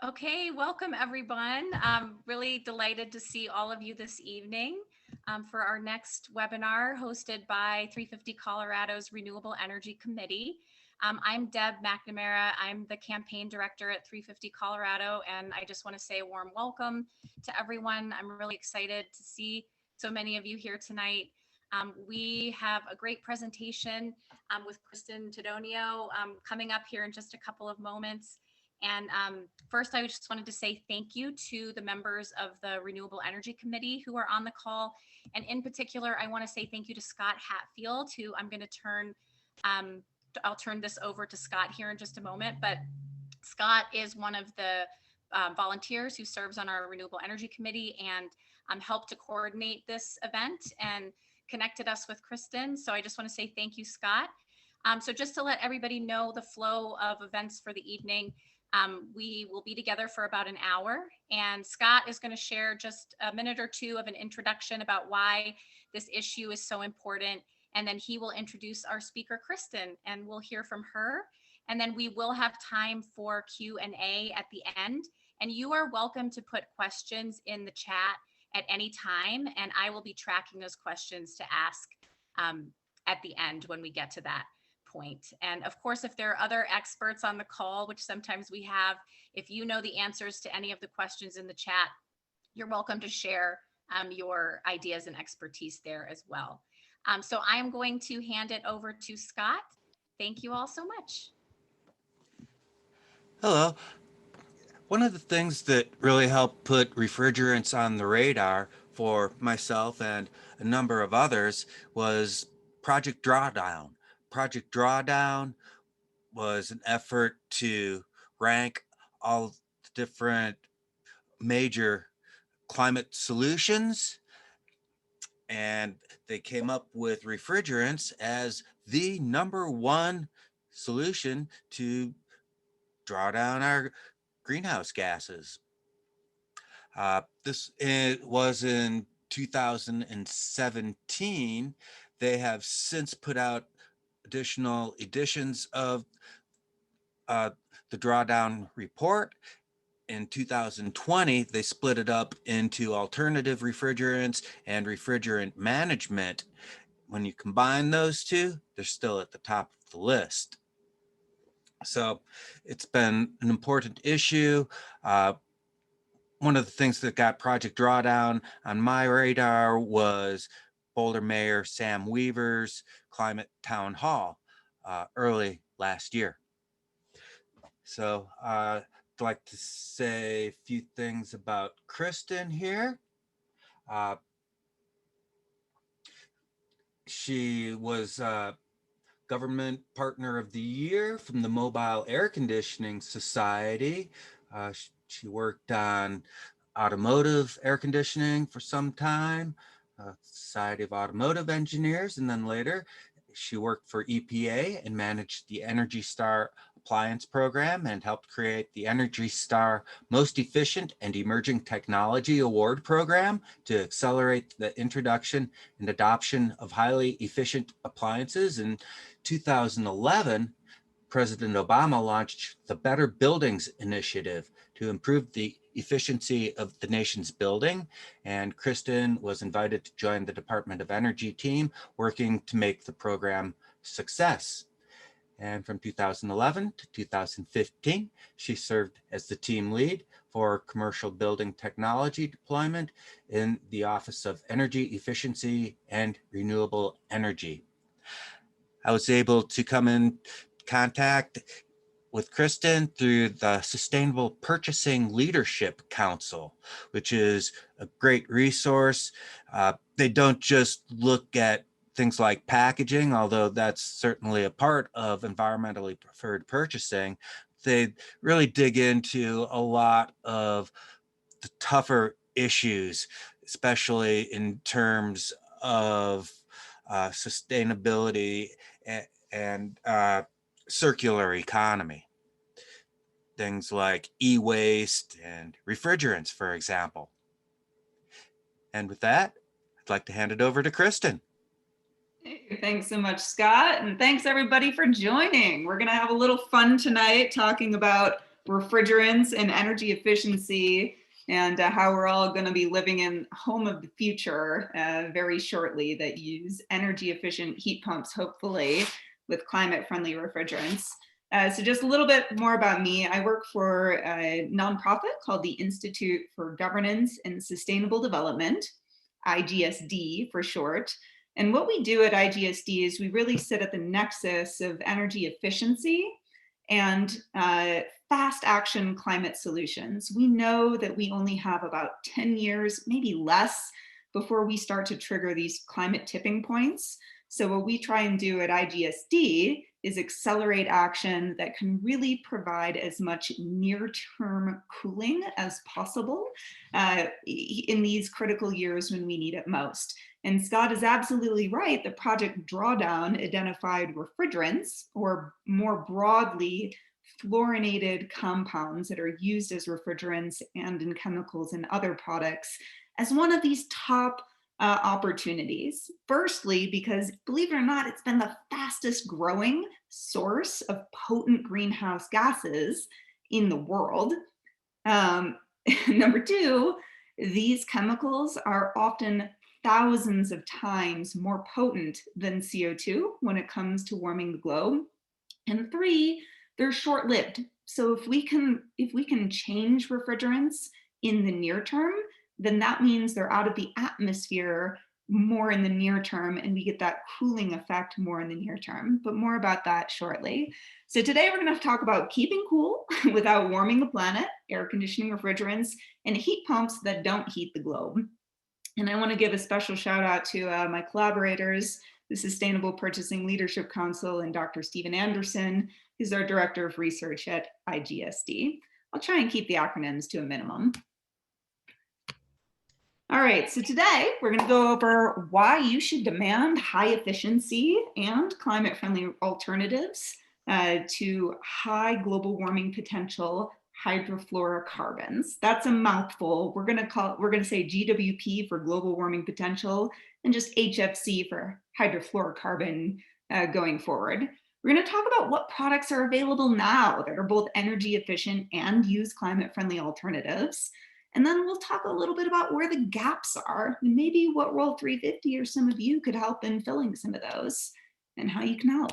Okay, welcome everyone. I'm really delighted to see all of you this evening for our next webinar hosted by 350 Colorado's Renewable Energy Committee. I'm Deb McNamara. I'm the campaign director at 350 Colorado, and I just want to say a warm welcome to everyone. I'm really excited to see so many of you here tonight. We have a great presentation with Kristen Taddonio coming up here in just a couple of moments. And first, I just wanted to say thank you to the members of the Renewable Energy Committee who are on the call. And in particular, I want to say thank you to Scott Hatfield, who I'm going to I'll turn this over to Scott here in just a moment. But Scott is one of the volunteers who serves on our Renewable Energy Committee and helped to coordinate this event and connected us with Kristen. So I just want to say thank you, Scott. So just to let everybody know the flow of events for the evening, we will be together for about an hour, and Scott is going to share just a minute or two of an introduction about why this issue is so important, and then he will introduce our speaker, Kristen, and we'll hear from her, and then we will have time for Q&A at the end, and you are welcome to put questions in the chat at any time, and I will be tracking those questions to ask at the end when we get to that point. And of course, if there are other experts on the call, which sometimes we have, if you know the answers to any of the questions in the chat, you're welcome to share your ideas and expertise there as well. So I'm going to hand it over to Scott. Thank you all so much. Hello. One of the things that really helped put refrigerants on the radar for myself and a number of others was Project Drawdown. Project Drawdown was an effort to rank all the different major climate solutions, and they came up with refrigerants as the #1 solution to draw down our greenhouse gases. This was in 2017. They have since put out additional editions of the Drawdown report. In 2020, they split it up into alternative refrigerants and refrigerant management. When you combine those two, they're still at the top of the list. So it's been an important issue. One of the things that got Project Drawdown on my radar was Boulder Mayor Sam Weaver's Climate Town Hall early last year. So I'd like to say a few things about Kristen here. She was Government Partner of the Year from the Mobile Air Conditioning Society. She worked on automotive air conditioning for some time, Society of Automotive Engineers, and then later she worked for EPA and managed the Energy Star Appliance program and helped create the Energy Star Most Efficient and Emerging Technology Award program to accelerate the introduction and adoption of highly efficient appliances. In 2011, President Obama launched the Better Buildings Initiative to improve the efficiency of the nation's building, and Kristen was invited to join the Department of Energy team working to make the program a success. And from 2011 to 2015, she served as the team lead for commercial building technology deployment in the Office of Energy Efficiency and Renewable Energy. I was able to come in contact with Kristen through the Sustainable Purchasing Leadership Council, which is a great resource. They don't just look at things like packaging, although that's certainly a part of environmentally preferred purchasing. They really dig into a lot of the tougher issues, especially in terms of sustainability and circular economy. Things like e-waste and refrigerants, for example. And with that, I'd like to hand it over to Kristen. Hey, thanks so much, Scott, and thanks everybody for joining. We're going to have a little fun tonight talking about refrigerants and energy efficiency, and how we're all going to be living in home of the future very shortly that use energy efficient heat pumps, hopefully, with climate friendly refrigerants. So just a little bit more about me. I work for a nonprofit called the Institute for Governance and Sustainable Development, IGSD for short. And what we do at IGSD is we really sit at the nexus of energy efficiency and fast action climate solutions. We know that we only have about 10 years, maybe less, before we start to trigger these climate tipping points. So what we try and do at IGSD is accelerate action that can really provide as much near-term cooling as possible in these critical years when we need it most. And Scott is absolutely right. The Project Drawdown identified refrigerants, or more broadly, fluorinated compounds that are used as refrigerants and in chemicals and other products, as one of these top opportunities. Firstly, because believe it or not, it's been the fastest growing source of potent greenhouse gases in the world. Number two, these chemicals are often thousands of times more potent than CO2 when it comes to warming the globe. And three, they're short-lived. So if we can change refrigerants in the near term, then that means they're out of the atmosphere more in the near term, and we get that cooling effect more in the near term. But more about that shortly. So today we're going to talk about keeping cool without warming the planet, air conditioning refrigerants, and heat pumps that don't heat the globe. And I want to give a special shout out to my collaborators, the Sustainable Purchasing Leadership Council, and Dr. Stephen Anderson, who's our Director of Research at IGSD. I'll try and keep the acronyms to a minimum. All right, so today we're going to go over why you should demand high efficiency and climate friendly alternatives to high global warming potential hydrofluorocarbons. That's a mouthful. We're going to say GWP for global warming potential and just HFC for hydrofluorocarbon going forward. We're going to talk about what products are available now that are both energy efficient and use climate friendly alternatives. And then we'll talk a little bit about where the gaps are and maybe what Role 350 or some of you could help in filling some of those and how you can help.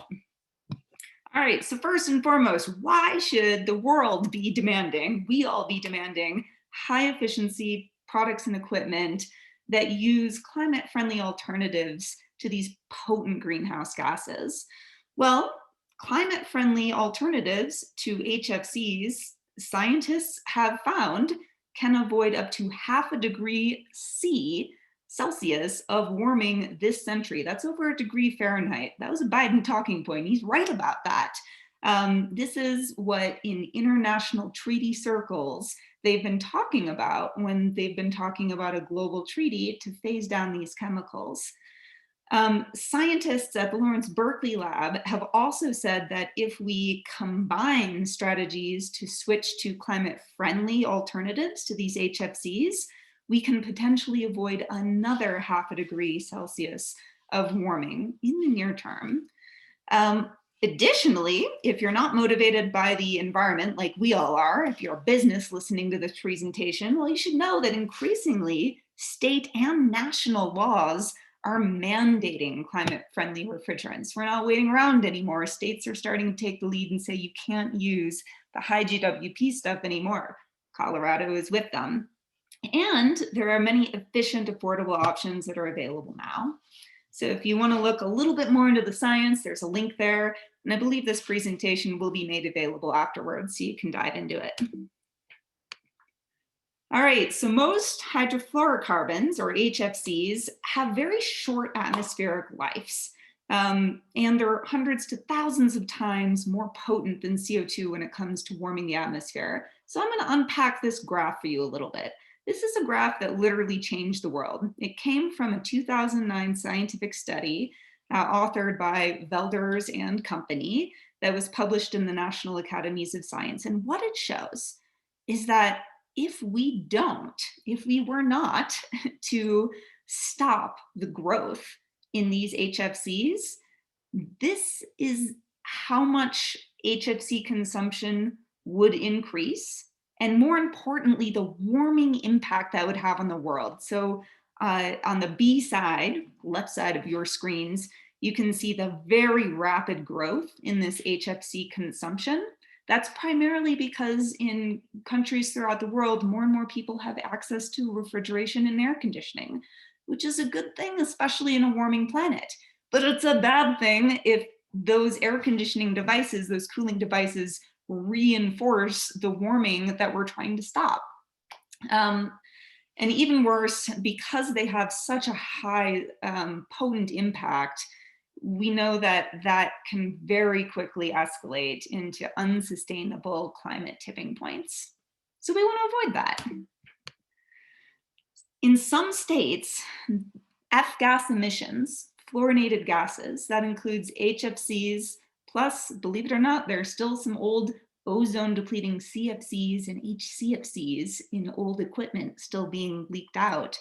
All right, so first and foremost, why should the world be demanding, we all be demanding, high efficiency products and equipment that use climate friendly alternatives to these potent greenhouse gases? Well, climate friendly alternatives to HFCs, scientists have found can avoid up to 0.5 degree Celsius of warming this century. That's over 1 degree Fahrenheit. That was a Biden talking point. He's right about that. This is what in international treaty circles they've been talking about when they've been talking about a global treaty to phase down these chemicals. Scientists at the Lawrence Berkeley Lab have also said that if we combine strategies to switch to climate-friendly alternatives to these HFCs, we can potentially avoid another 0.5 degree Celsius of warming in the near term. Additionally, if you're not motivated by the environment like we all are, if you're a business listening to this presentation, well, you should know that increasingly state and national laws are mandating climate-friendly refrigerants. We're not waiting around anymore. States are starting to take the lead and say you can't use the high GWP stuff anymore. Colorado is with them. And there are many efficient, affordable options that are available now. So if you want to look a little bit more into the science, there's a link there. And I believe this presentation will be made available afterwards, so you can dive into it. All right, so most hydrofluorocarbons, or HFCs, have very short atmospheric lives. And they're hundreds to thousands of times more potent than CO2 when it comes to warming the atmosphere. So I'm going to unpack this graph for you a little bit. This is a graph that literally changed the world. It came from a 2009 scientific study authored by Velders and Company that was published in the National Academies of Science. And what it shows is that if we were not to stop the growth in these HFCs, this is how much HFC consumption would increase, and more importantly, the warming impact that would have on the world. So on the B side, left side of your screens, you can see the very rapid growth in this HFC consumption. That's primarily because in countries throughout the world, more and more people have access to refrigeration and air conditioning, which is a good thing, especially in a warming planet. But it's a bad thing if those air conditioning devices, those cooling devices, reinforce the warming that we're trying to stop. And even worse, because they have such a high potent impact, we know that that can very quickly escalate into unsustainable climate tipping points. So we want to avoid that. In some states, F-gas emissions, fluorinated gases, that includes HFCs, plus, believe it or not, there are still some old ozone depleting CFCs and HCFCs in old equipment still being leaked out.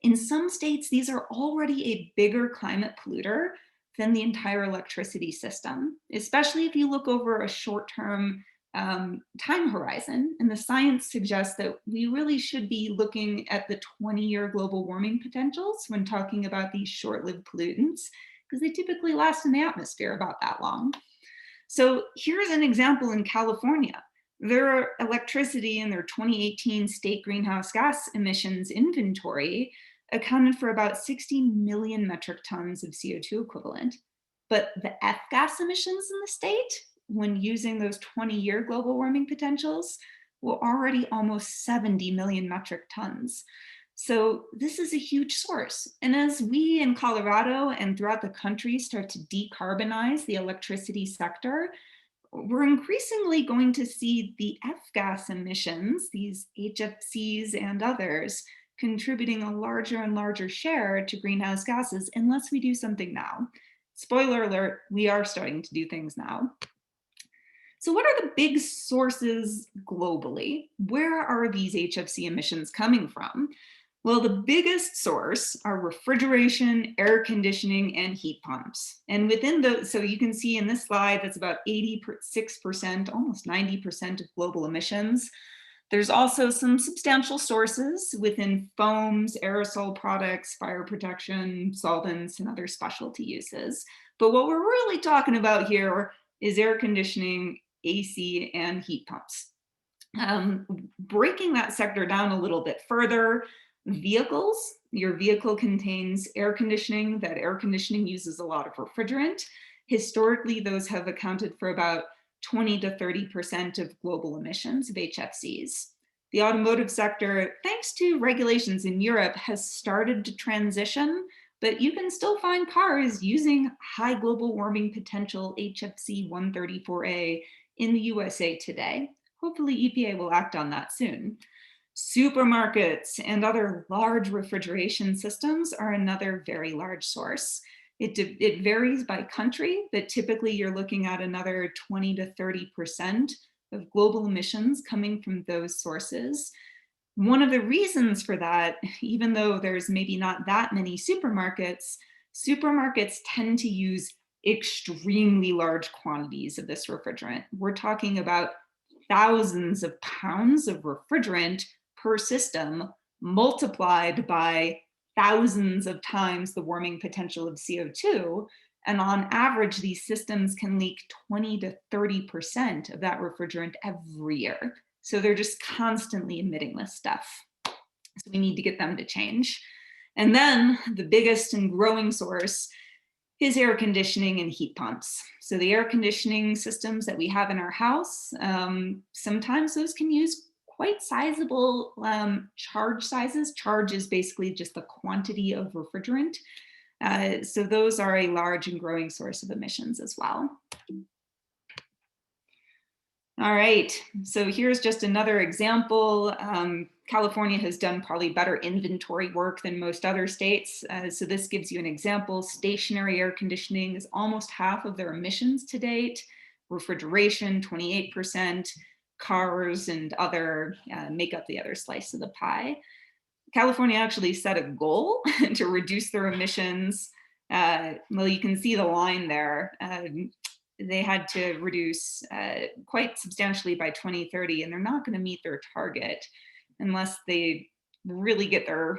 In some states, these are already a bigger climate polluter than the entire electricity system, especially if you look over a short-term time horizon. And the science suggests that we really should be looking at the 20-year global warming potentials when talking about these short-lived pollutants, because they typically last in the atmosphere about that long. So here's an example in California. Their electricity in their 2018 state greenhouse gas emissions inventory accounted for about 60 million metric tons of CO2 equivalent. But the F-gas emissions in the state, when using those 20-year global warming potentials, were already almost 70 million metric tons. So this is a huge source. And as we in Colorado and throughout the country start to decarbonize the electricity sector, we're increasingly going to see the F-gas emissions, these HFCs and others, contributing a larger and larger share to greenhouse gases unless we do something now. Spoiler alert, we are starting to do things now. So what are the big sources globally? Where are these HFC emissions coming from? Well, the biggest source are refrigeration, air conditioning, and heat pumps. And within those, so you can see in this slide, that's about 86%, almost 90% of global emissions. There's also some substantial sources within foams, aerosol products, fire protection, solvents, and other specialty uses. But what we're really talking about here is air conditioning, AC, and heat pumps. Breaking that sector down a little bit further, vehicles, your vehicle contains air conditioning. That air conditioning uses a lot of refrigerant. Historically, those have accounted for about 20 to 30% of global emissions of HFCs. The automotive sector, thanks to regulations in Europe, has started to transition, but you can still find cars using high global warming potential HFC 134A in the USA today. Hopefully EPA will act on that soon. Supermarkets and other large refrigeration systems are another very large source. It varies by country, but typically you're looking at another 20 to 30% of global emissions coming from those sources. One of the reasons for that, even though there's maybe not that many supermarkets tend to use extremely large quantities of this refrigerant. We're talking about thousands of pounds of refrigerant per system multiplied by thousands of times the warming potential of CO2. And on average, these systems can leak 20 to 30% of that refrigerant every year. So they're just constantly emitting this stuff. So we need to get them to change. And then the biggest and growing source is air conditioning and heat pumps. So the air conditioning systems that we have in our house, sometimes those can use quite sizable charge sizes. Charge is basically just the quantity of refrigerant. So those are a large and growing source of emissions as well. All right, so here's just another example. California has done probably better inventory work than most other states. So this gives you an example. Stationary air conditioning is almost half of their emissions to date. Refrigeration, 28%. Cars and other make up the other slice of the pie. California actually set a goal to reduce their emissions. Well, you can see the line there. they had to reduce quite substantially by 2030, and they're not going to meet their target unless they really get their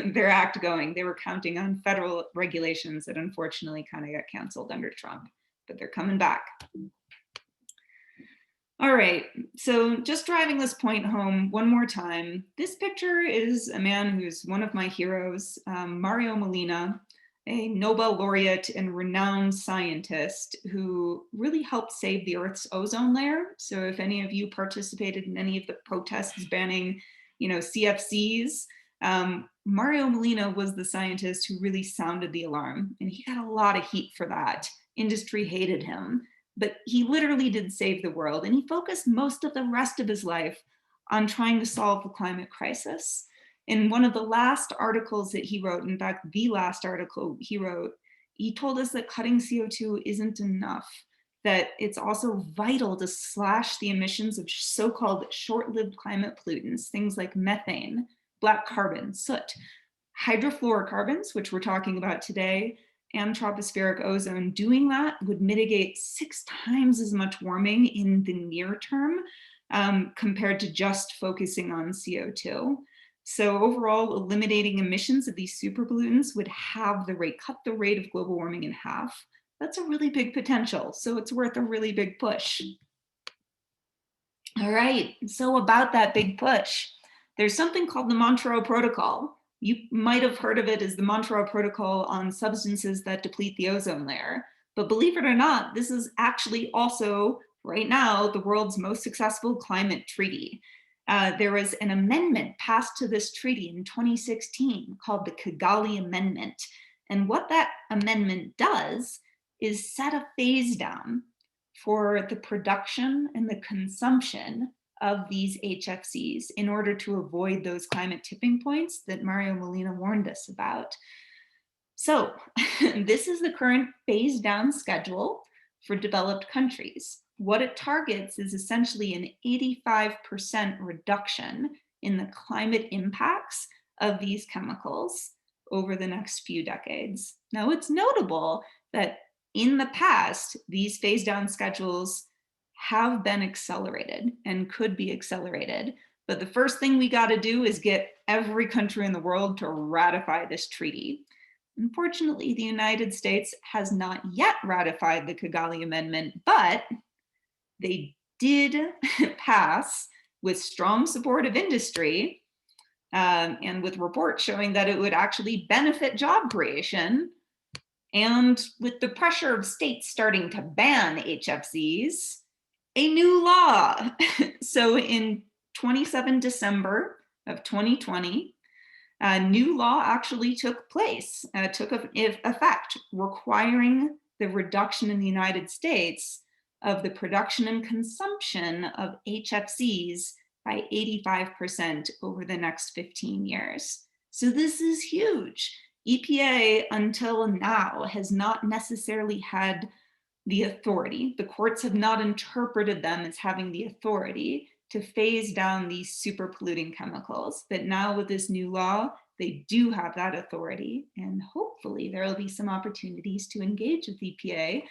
their act going. They were counting on federal regulations that unfortunately kind of got canceled under Trump, but they're coming back. All right, so just driving this point home one more time, this picture is a man who's one of my heroes, Mario Molina, a Nobel laureate and renowned scientist who really helped save the Earth's ozone layer. So if any of you participated in any of the protests banning, CFCs, Mario Molina was the scientist who really sounded the alarm, and he got a lot of heat for that. Industry hated him, but he literally did save the world, and he focused most of the rest of his life on trying to solve the climate crisis. In one of the last articles that he wrote, in fact, the last article he wrote, he told us that cutting CO2 isn't enough, that it's also vital to slash the emissions of so-called short-lived climate pollutants, things like methane, black carbon, soot, hydrofluorocarbons, which we're talking about today, and tropospheric ozone. Doing that would mitigate 6 times as much warming in the near term compared to just focusing on CO2. So overall, eliminating emissions of these super pollutants would cut the rate of global warming in half. That's a really big potential, so it's worth a really big push. All right, so about that big push, there's something called the Montreux Protocol. You might have heard of it as the Montreux Protocol on substances that deplete the ozone layer, but believe it or not, this is actually also, right now, the world's most successful climate treaty. There was an amendment passed to this treaty in 2016 called the Kigali Amendment. And what that amendment does is set a phase down for the production and the consumption of these HFCs in order to avoid those climate tipping points that Mario Molina warned us about. So this is the current phase down schedule for developed countries. What it targets is essentially an 85% reduction in the climate impacts of these chemicals over the next few decades. Now, it's notable that in the past, these phase down schedules have been accelerated and could be accelerated. But the first thing we got to do is get every country in the world to ratify this treaty. Unfortunately, the United States has not yet ratified the Kigali Amendment, but they did pass, with strong support of industry and with reports showing that it would actually benefit job creation. And with the pressure of states starting to ban HFCs, a new law. So in 27 December of 2020, a new law actually took effect, requiring the reduction in the United States of the production and consumption of HFCs by 85% over the next 15 years. So this is huge. EPA until now has not necessarily had the authority. The courts have not interpreted them as having the authority to phase down these super polluting chemicals. But now with this new law, they do have that authority, and hopefully there will be some opportunities to engage with EPA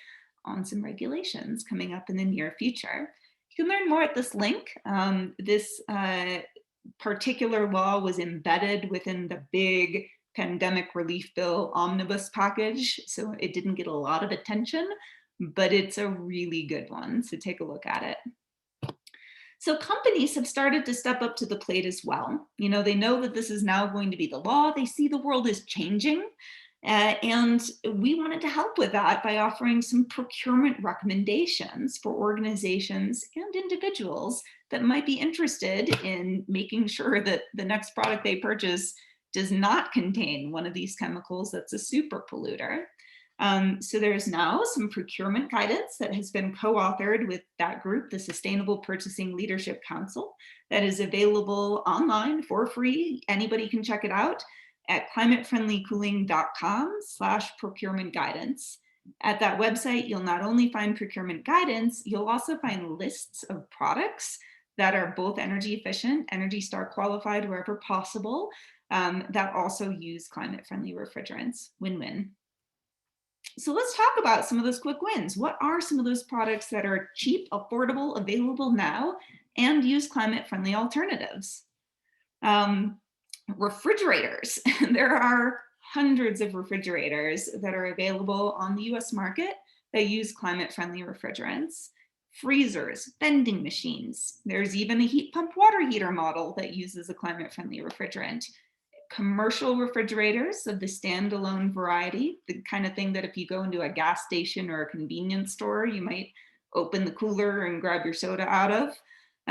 on some regulations coming up in the near future. You can learn more at this link. This particular law was embedded within the big pandemic relief bill omnibus package, so it didn't get a lot of attention, but it's a really good one, so take a look at it. So companies have started to step up to the plate as well. They know that this is now going to be the law. They see the world is changing. And we wanted to help with that by offering some procurement recommendations for organizations and individuals that might be interested in making sure that the next product they purchase does not contain one of these chemicals that's a super polluter. So there's now some procurement guidance that has been co-authored with that group, the Sustainable Purchasing Leadership Council, that is available online for free. Anybody can check it out at climatefriendlycooling.com/procurement guidance. At that website, you'll not only find procurement guidance, you'll also find lists of products that are both energy efficient, Energy Star qualified wherever possible, that also use climate friendly refrigerants. Win-win. So let's talk about some of those quick wins. What are some of those products that are cheap, affordable, available now, and use climate-friendly alternatives? Refrigerators. There are hundreds of refrigerators that are available on the US market that use climate-friendly refrigerants. Freezers, vending machines. There's even a heat pump water heater model that uses a climate-friendly refrigerant. Commercial refrigerators of the standalone variety, the kind of thing that if you go into a gas station or a convenience store, you might open the cooler and grab your soda out of.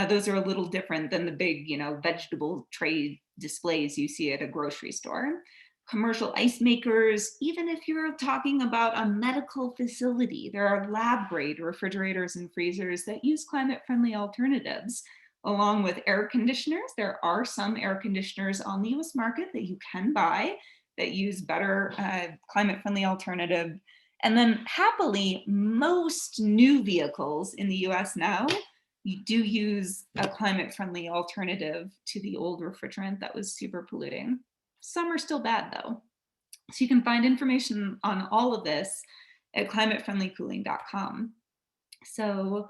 Those are a little different than the big, vegetable tray displays you see at a grocery store. Commercial ice makers, even if you're talking about a medical facility, there are lab grade refrigerators and freezers that use climate-friendly alternatives. Along with air conditioners, there are some air conditioners on the US market that you can buy that use better climate-friendly alternative. And then happily, most new vehicles in the US now, you do use a climate-friendly alternative to the old refrigerant that was super polluting. Some are still bad though. So you can find information on all of this at climatefriendlycooling.com. So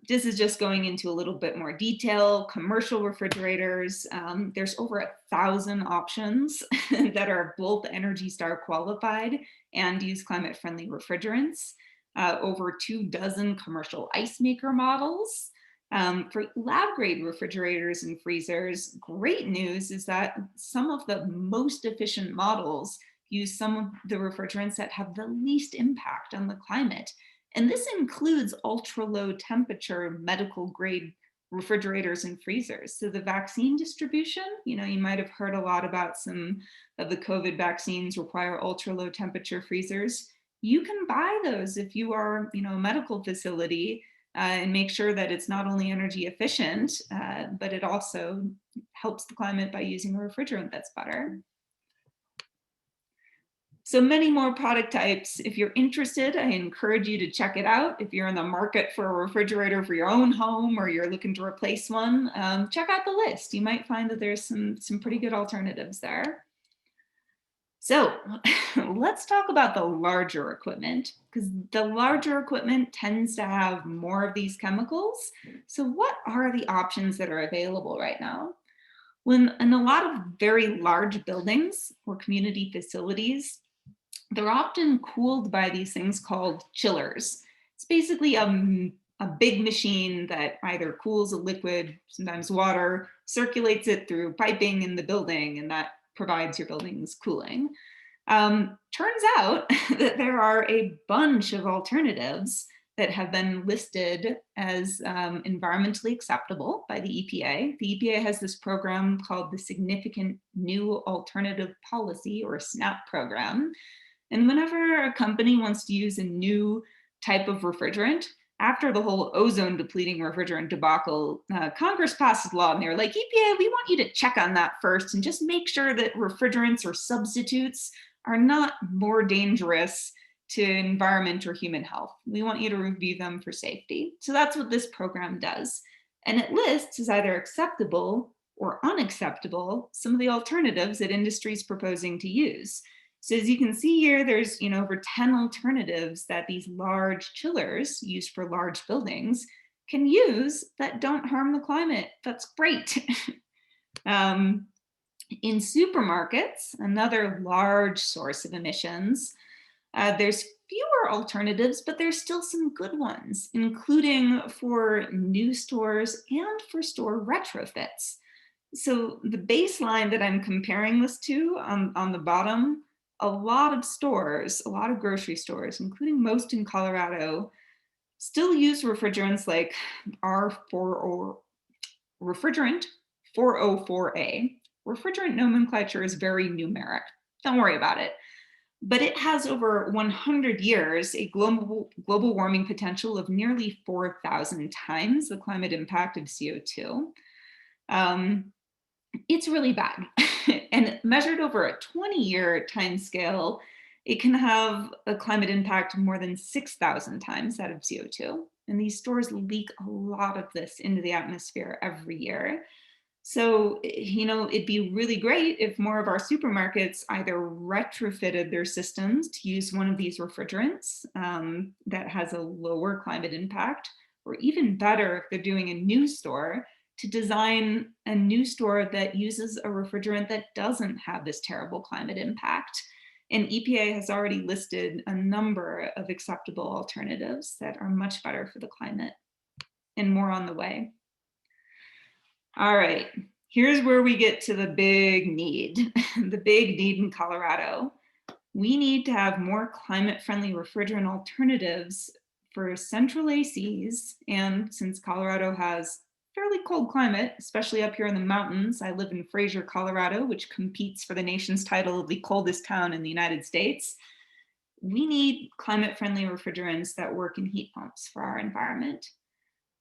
this is just going into a little bit more detail. Commercial refrigerators, there's over 1,000 options that are both Energy Star qualified and use climate-friendly refrigerants. Over 24 commercial ice maker models. For lab grade refrigerators and freezers, great news is that some of the most efficient models use some of the refrigerants that have the least impact on the climate. And this includes ultra low temperature medical grade refrigerators and freezers. So the vaccine distribution, you might have heard a lot about some of the COVID vaccines require ultra low temperature freezers. You can buy those if you are, a medical facility and make sure that it's not only energy efficient, but it also helps the climate by using a refrigerant that's better. So many more product types. If you're interested, I encourage you to check it out. If you're in the market for a refrigerator for your own home or you're looking to replace one, check out the list. You might find that there's some pretty good alternatives there. So let's talk about the larger equipment, because the larger equipment tends to have more of these chemicals. So what are the options that are available right now? When in a lot of very large buildings or community facilities, they're often cooled by these things called chillers. It's basically a big machine that either cools a liquid, sometimes water, circulates it through piping in the building, and that provides your building's cooling. Turns out that there are a bunch of alternatives that have been listed as environmentally acceptable by the EPA. The EPA has this program called the Significant New Alternative Policy, or SNAP program. And whenever a company wants to use a new type of refrigerant, after the whole ozone depleting refrigerant debacle, Congress passes law and they're like, EPA, we want you to check on that first and just make sure that refrigerants or substitutes are not more dangerous to environment or human health. We want you to review them for safety. So that's what this program does. And it lists as either acceptable or unacceptable some of the alternatives that industry is proposing to use. So as you can see here, there's over 10 alternatives that these large chillers used for large buildings can use that don't harm the climate. That's great. In supermarkets, another large source of emissions, there's fewer alternatives, but there's still some good ones, including for new stores and for store retrofits. So the baseline that I'm comparing this to on the bottom, a lot of stores, a lot of grocery stores, including most in Colorado, still use refrigerants like refrigerant 404A. Refrigerant nomenclature is very numeric. Don't worry about it. But it has over 100 years a global warming potential of nearly 4,000 times the climate impact of CO2. It's really bad. And measured over a 20-year time scale, it can have a climate impact of more than 6,000 times that of CO2. And these stores leak a lot of this into the atmosphere every year. So, it'd be really great if more of our supermarkets either retrofitted their systems to use one of these refrigerants that has a lower climate impact, or even better, if they're doing a new store, to design a new store that uses a refrigerant that doesn't have this terrible climate impact. And EPA has already listed a number of acceptable alternatives that are much better for the climate, and more on the way. All right, here's where we get to the big need, the big need in Colorado. We need to have more climate-friendly refrigerant alternatives for central ACs. And since Colorado has fairly cold climate, especially up here in the mountains, I live in Fraser, Colorado, which competes for the nation's title of the coldest town in the United States. We need climate-friendly refrigerants that work in heat pumps for our environment.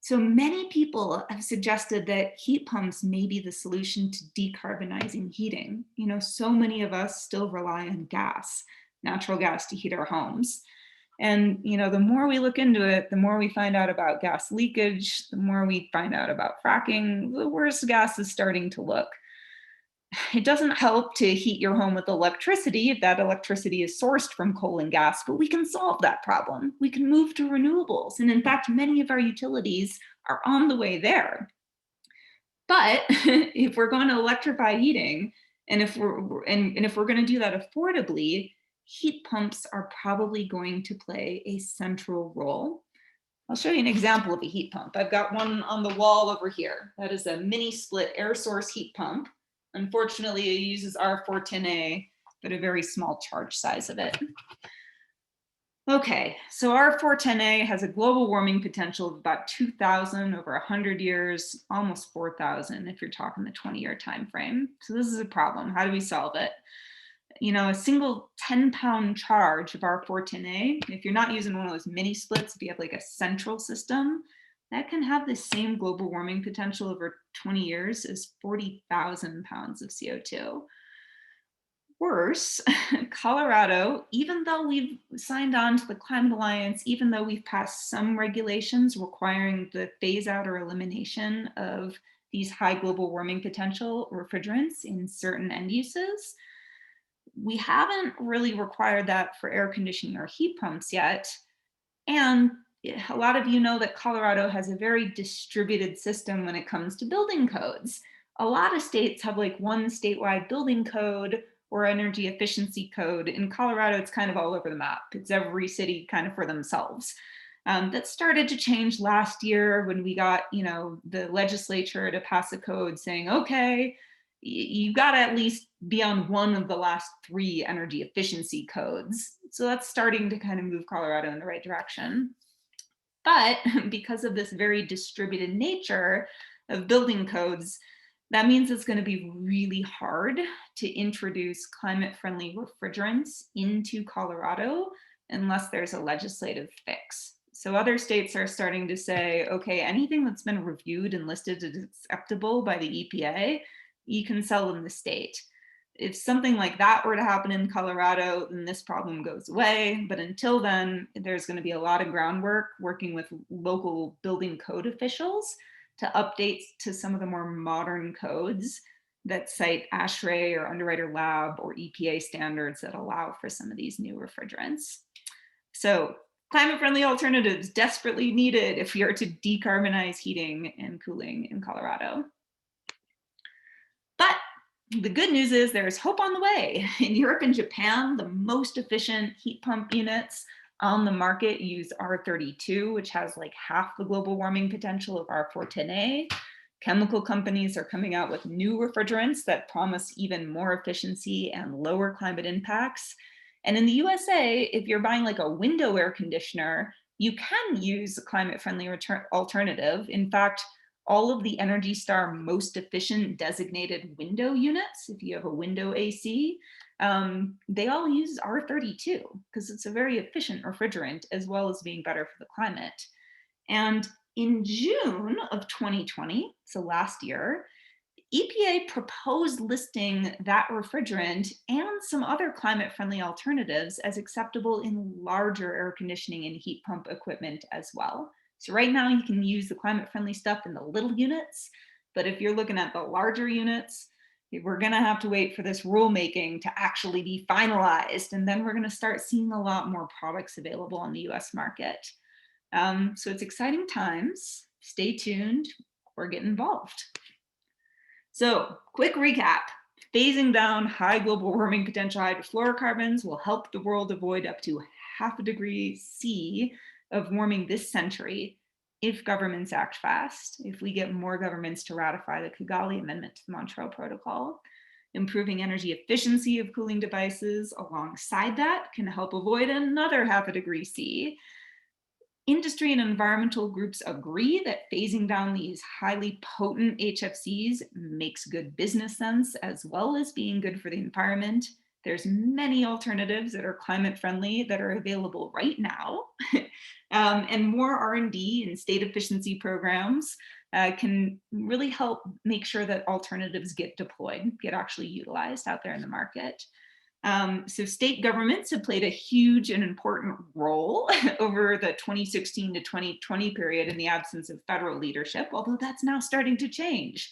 So many people have suggested that heat pumps may be the solution to decarbonizing heating. So many of us still rely on gas, natural gas, to heat our homes. And, the more we look into it, the more we find out about gas leakage, the more we find out about fracking, the worse gas is starting to look. It doesn't help to heat your home with electricity if that electricity is sourced from coal and gas, but we can solve that problem. We can move to renewables. And in fact, many of our utilities are on the way there. But if we're going to electrify heating, and if we're going to do that affordably, heat pumps are probably going to play a central role. I'll show you an example of a heat pump. I've got one on the wall over here. That is a mini split air source heat pump. Unfortunately, it uses R410A, but a very small charge size of it. Okay, so R410A has a global warming potential of about 2,000 over 100 years, almost 4,000 if you're talking the 20-year time frame. So this is a problem. How do we solve it? A single 10-pound charge of R410A, if you're not using one of those mini splits, if you have like a central system, that can have the same global warming potential over 20 years as 40,000 pounds of CO2. Worse, Colorado, even though we've signed on to the Climate Alliance, even though we've passed some regulations requiring the phase out or elimination of these high global warming potential refrigerants in certain end uses, we haven't really required that for air conditioning or heat pumps yet. And a lot of you know that Colorado has a very distributed system when it comes to building codes. A lot of states have like one statewide building code or energy efficiency code. In Colorado, it's kind of all over the map. It's every city kind of for themselves. That started to change last year when we got, the legislature to pass a code saying, okay, you got to at least be on one of the last 3 energy efficiency codes. So that's starting to kind of move Colorado in the right direction. But because of this very distributed nature of building codes, that means it's going to be really hard to introduce climate-friendly refrigerants into Colorado unless there's a legislative fix. So other states are starting to say, okay, anything that's been reviewed and listed as acceptable by the EPA, you can sell in the state. If something like that were to happen in Colorado, then this problem goes away. But until then, there's going to be a lot of groundwork working with local building code officials to update to some of the more modern codes that cite ASHRAE or Underwriter Lab or EPA standards that allow for some of these new refrigerants. So climate-friendly alternatives desperately needed if we are to decarbonize heating and cooling in Colorado. But the good news is there's hope on the way. In Europe and Japan, the most efficient heat pump units on the market use R32, which has like half the global warming potential of R410A. Chemical companies are coming out with new refrigerants that promise even more efficiency and lower climate impacts. And in the USA, if you're buying like a window air conditioner, you can use a climate-friendly alternative. In fact, all of the Energy Star most efficient designated window units, if you have a window AC, they all use R32 because it's a very efficient refrigerant as well as being better for the climate. And in June of 2020, so last year, EPA proposed listing that refrigerant and some other climate-friendly alternatives as acceptable in larger air conditioning and heat pump equipment as well. So right now you can use the climate-friendly stuff in the little units, But if you're looking at the larger units, we're going to have to wait for this rulemaking to actually be finalized. And then we're going to start seeing a lot more products available on the US market. So it's exciting times. Stay tuned or get involved. So quick recap. Phasing down high global warming potential hydrofluorocarbons will help the world avoid up to 0.5 degrees C of warming this century if governments act fast, if we get more governments to ratify the Kigali Amendment to the Montreal Protocol. Improving energy efficiency of cooling devices alongside that can help avoid another 0.5 degrees C. Industry and environmental groups agree that phasing down these highly potent HFCs makes good business sense, as well as being good for the environment. There's many alternatives that are climate friendly that are available right now. And more R&D and state efficiency programs can really help make sure that alternatives get deployed, get actually utilized out there in the market. So state governments have played a huge and important role over the 2016 to 2020 period in the absence of federal leadership, although that's now starting to change.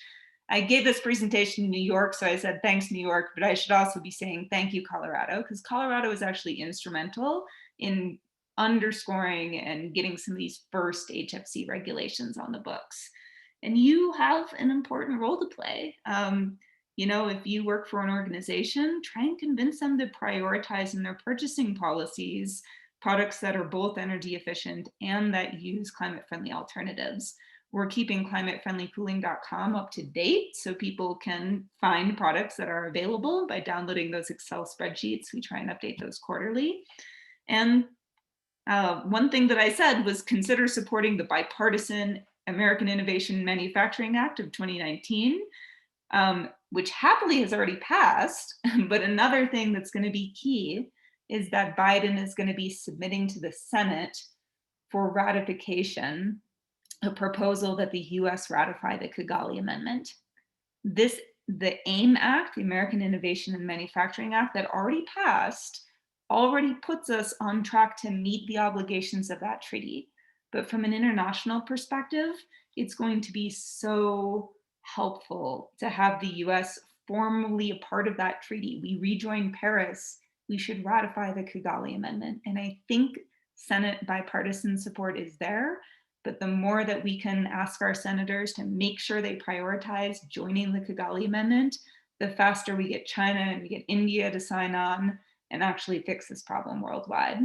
I gave this presentation in New York, so I said, thanks, New York, but I should also be saying thank you, Colorado, because Colorado is actually instrumental in underscoring and getting some of these first HFC regulations on the books. And you have an important role to play. You know, if you work for an organization, try and convince them to prioritize in their purchasing policies products that are both energy efficient and that use climate-friendly alternatives. We're keeping climatefriendlycooling.com up to date so people can find products that are available by downloading those Excel spreadsheets. We try and update those quarterly. And one thing that I said was consider supporting the bipartisan American Innovation Manufacturing Act of 2019. Which happily has already passed, but another thing that's going to be key is that Biden is going to be submitting to the Senate for ratification a proposal that the US ratify the Kigali Amendment. The AIM Act, the American Innovation and Manufacturing Act that already passed, already puts us on track to meet the obligations of that treaty. But from an international perspective, it's going to be so helpful to have the US formally a part of that treaty. We rejoin Paris, we should ratify the Kigali Amendment. And I think Senate bipartisan support is there, but the more that we can ask our senators to make sure they prioritize joining the Kigali Amendment, the faster we get China and we get India to sign on and actually fix this problem worldwide.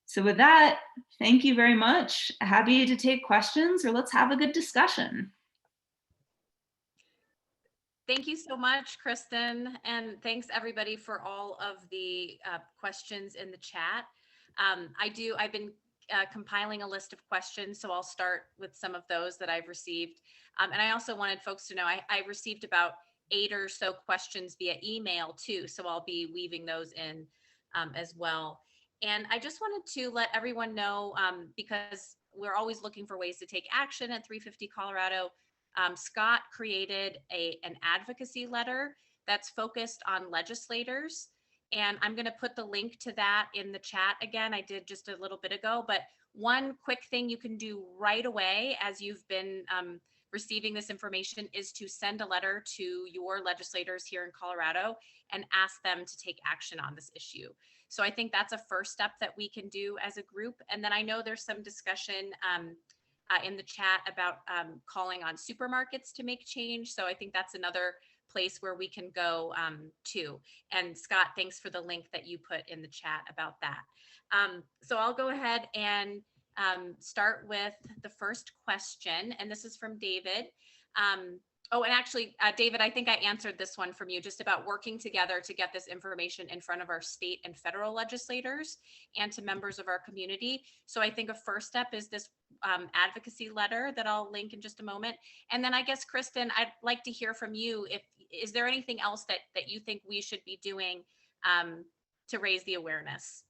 So with that, thank you very much. Happy to take questions, or let's have a good discussion. Thank you so much, Kristen, and thanks everybody for all of the questions in the chat. I've been compiling a list of questions, so I'll start with some of those that I've received. And I also wanted folks to know I received about 8 or so questions via email too, so I'll be weaving those in as well. And I just wanted to let everyone know, because we're always looking for ways to take action at 350 Colorado, Scott created an advocacy letter that's focused on legislators. And I'm going to put the link to that in the chat again. I did just a little bit ago, but one quick thing you can do right away as you've been receiving this information is to send a letter to your legislators here in Colorado and ask them to take action on this issue. So I think that's a first step that we can do as a group. And then I know there's some discussion in the chat about calling on supermarkets to make change. So I think that's another place where we can go too. And Scott, thanks for the link that you put in the chat about that. So I'll go ahead and start with the first question. And this is from David. Oh, and actually, David, I think I answered this one from you just about working together to get this information in front of our state and federal legislators and to members of our community. So I think a first step is this advocacy letter that I'll link in just a moment. And then I guess, Kristen, I'd like to hear from you. Is there anything else that you think we should be doing to raise the awareness?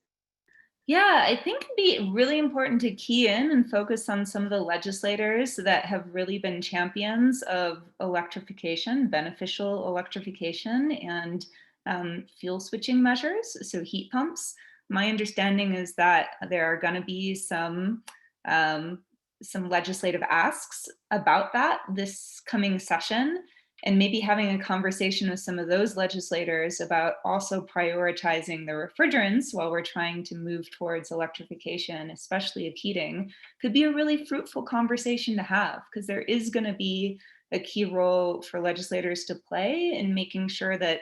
Yeah, I think it'd be really important to key in and focus on some of the legislators that have really been champions of electrification, beneficial electrification, and fuel switching measures, so heat pumps. My understanding is that there are going to be some some legislative asks about that this coming session, and maybe having a conversation with some of those legislators about also prioritizing the refrigerants while we're trying to move towards electrification, especially of heating, could be a really fruitful conversation to have, because there is going to be a key role for legislators to play in making sure that,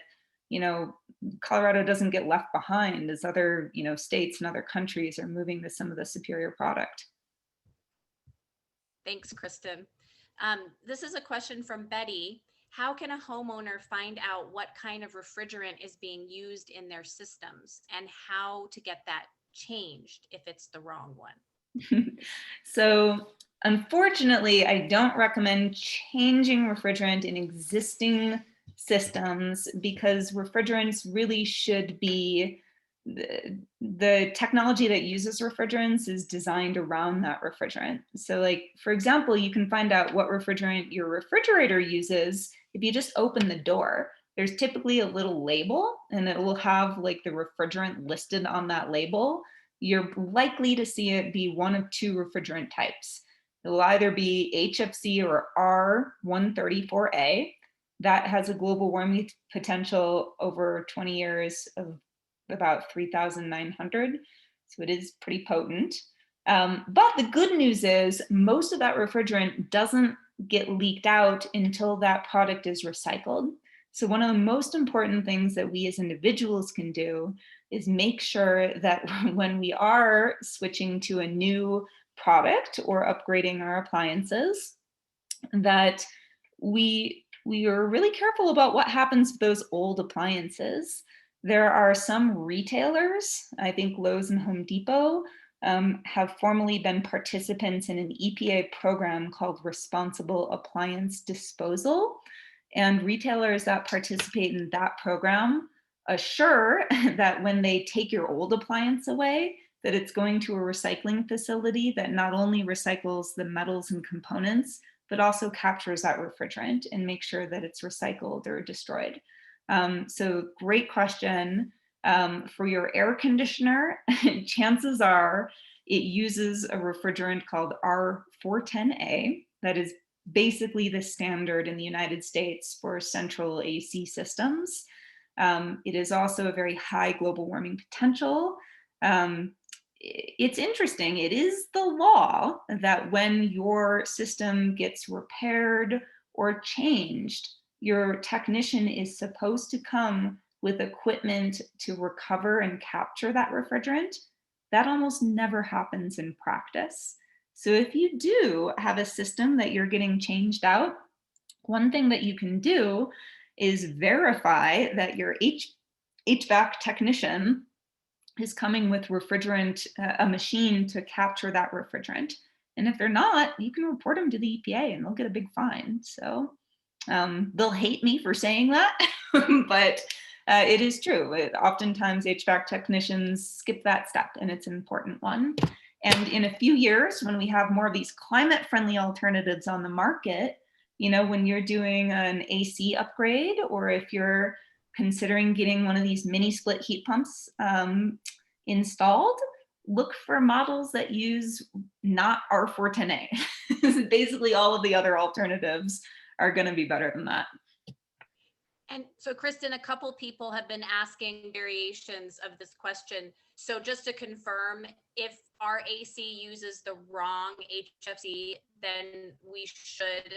you know, Colorado doesn't get left behind as other, you know, states and other countries are moving to some of the superior product. Thanks, Kristen. This is a question from Betty. How can a homeowner find out what kind of refrigerant is being used in their systems and how to get that changed if it's the wrong one? So unfortunately, I don't recommend changing refrigerant in existing systems, because refrigerants really should be, the technology that uses refrigerants is designed around that refrigerant. So like, for example, you can find out what refrigerant your refrigerator uses if you just open the door. There's typically a little label and it will have like the refrigerant listed on that label. You're likely to see it be one of two refrigerant types. It'll either be HFC or R134A. That has a global warming potential over 20 years of about 3,900. So it is pretty potent. But the good news is most of that refrigerant doesn't get leaked out until that product is recycled. So one of the most important things that we as individuals can do is make sure that when we are switching to a new product or upgrading our appliances, that we are really careful about what happens with those old appliances. There are some retailers, I think Lowe's and Home Depot, have formally been participants in an EPA program called Responsible Appliance Disposal. And retailers that participate in that program assure that when they take your old appliance away, that it's going to a recycling facility that not only recycles the metals and components, but also captures that refrigerant and makes sure that it's recycled or destroyed. So great question. For your air conditioner, chances are it uses a refrigerant called R410A that is basically the standard in the United States for central AC systems. It is also a very high global warming potential. It's interesting, it is the law that when your system gets repaired or changed, your technician is supposed to come with equipment to recover and capture that refrigerant. That almost never happens in practice. So if you do have a system that you're getting changed out, one thing that you can do is verify that your HVAC technician is coming with refrigerant, a machine to capture that refrigerant. And if they're not, you can report them to the EPA and they'll get a big fine. So they'll hate me for saying that, but it is true. Oftentimes HVAC technicians skip that step, and it's an important one. And in a few years, when we have more of these climate-friendly alternatives on the market, you know, when you're doing an AC upgrade, or if you're considering getting one of these mini split heat pumps installed, look for models that use not R410A. Basically, all of the other alternatives are going to be better than that. And so, Kristen, a couple people have been asking variations of this question. So just to confirm, if our AC uses the wrong HFC, then we should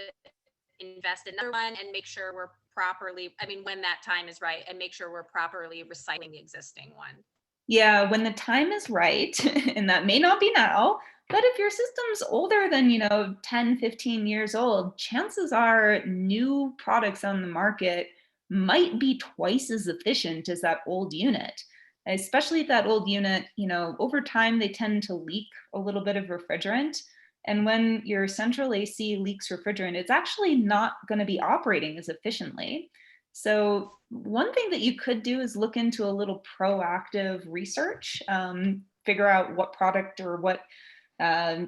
invest in another one and make sure we're properly, I mean, when that time is right, and make sure we're properly recycling the existing one. Yeah, when the time is right, and that may not be now, but if your system's older than, you know, 10, 15 years old, chances are new products on the market might be twice as efficient as that old unit. Especially if that old unit, you know, over time, they tend to leak a little bit of refrigerant. And when your central AC leaks refrigerant, it's actually not going to be operating as efficiently. So one thing that you could do is look into a little proactive research, figure out what product or what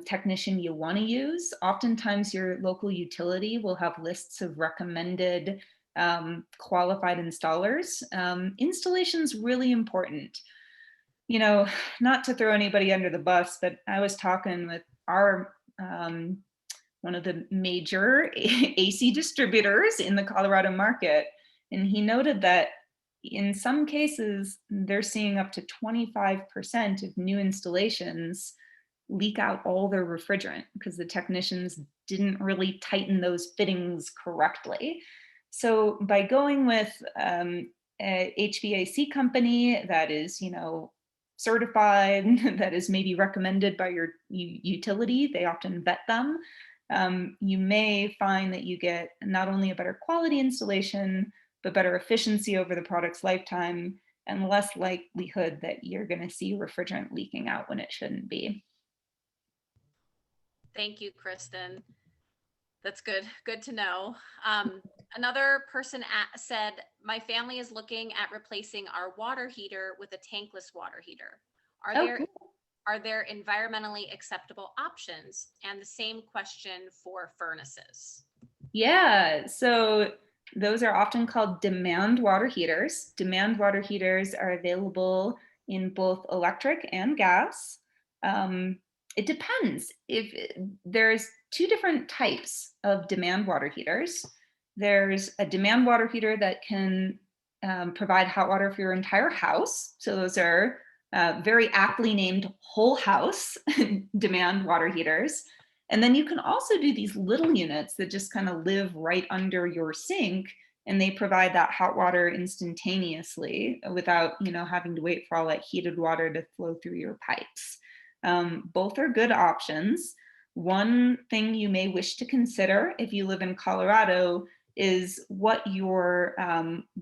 technician you want to use. Oftentimes your local utility will have lists of recommended qualified installers. Installation's really important. You know, not to throw anybody under the bus, but I was talking with our one of the major AC distributors in the Colorado market. And he noted that in some cases, they're seeing up to 25% of new installations leak out all their refrigerant because the technicians didn't really tighten those fittings correctly. So by going with a HVAC company that is, certified, that is maybe recommended by your utility, they often vet them, you may find that you get not only a better quality installation, but better efficiency over the product's lifetime and less likelihood that you're going to see refrigerant leaking out when it shouldn't be. Thank you, Kristen. That's good. Good to know. Another person said, my family is looking at replacing our water heater with a tankless water heater. Are there environmentally acceptable options? And the same question for furnaces. Yeah, so those are often called demand water heaters. Demand water heaters are available in both electric and gas. It depends. If there's two different types of demand water heaters. There's a demand water heater that can provide hot water for your entire house. So those are very aptly named whole house demand water heaters. And then you can also do these little units that just kind of live right under your sink, and they provide that hot water instantaneously without, having to wait for all that heated water to flow through your pipes. Both are good options. One thing you may wish to consider if you live in Colorado is what your